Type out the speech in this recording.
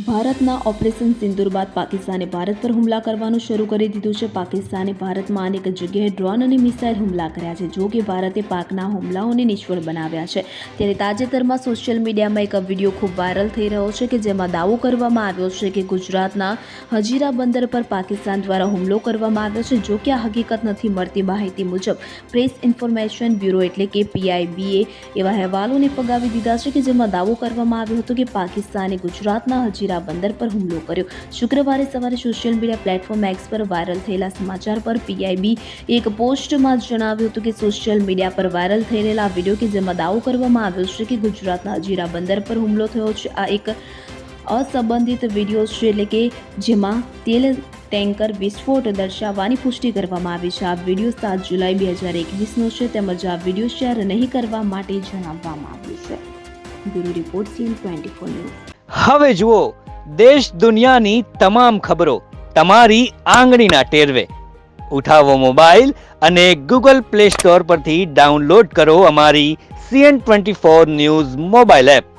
ભારતના ઓપરેશન સિંદૂર બાદ પાકિસ્તાને ભારત પર હુમલા કરવાનું શરૂ કરી દીધું છે. પાકિસ્તાને ભારતમાં અનેક જગ્યાએ ડ્રોન અને મિસાઇલ હુમલા કર્યા છે. જો કે ભારતે પાકના હુમલાઓને નિષ્ફળ બનાવ્યા છે. ત્યારે તાજેતરમાં સોશિયલ મીડિયામાં એક વિડીયો ખૂબ વાયરલ થઈ રહ્યો છે કે જેમાં દાવો કરવામાં આવ્યો છે કે ગુજરાતના હજીરા બંદર પર પાકિસ્તાન દ્વારા હુમલો કરવામાં આવ્યો છે. જો કે આ હકીકત નથી. મળતી માહિતી મુજબ પ્રેસ ઇન્ફોર્મેશન બ્યુરો એટલે કે PIBએ એવા અહેવાલોને ફગાવી દીધા છે કે જેમાં દાવો કરવામાં આવ્યો હતો કે પાકિસ્તાને ગુજરાતના હજીરા બંદર પર હુમલો કર્યો. શુક્રવારે સવારે સોશિયલ મીડિયા પ્લેટફોર્મ એક્સ પર વાયરલ થયેલા સમાચાર પર PIB એક પોસ્ટમાં જણાવ્યું હતું કે સોશિયલ મીડિયા પર વાયરલ થઈ રહેલા વિડીયો કે જેમાં દાવો કરવામાં આવ્યો છે કે ગુજરાતના હજીરા બંદર પર હુમલો થયો છે. આ એક અસંબંધિત વિડીયો છે, એટલે કે જેમાં તેલ ટેન્કર વિસ્ફોટ દર્શાવવાની પુષ્ટિ કરવામાં આવી છે. આ વિડીયો 7 જુલાઈ 2021નો છે. તેમજ આ વિડીયો શેર નહીં કરવા માટે જણાવવામાં આવ્યું છે. Bureau report CN24 news. હવે જુઓ દેશ દુનિયાની તમામ ખબરો તમારી આંગળીના ટેરવે. ઉઠાવો મોબાઈલ અને Google Play Store પરથી ડાઉનલોડ કરો અમારી CN24 ન્યૂઝ મોબાઈલ એપ.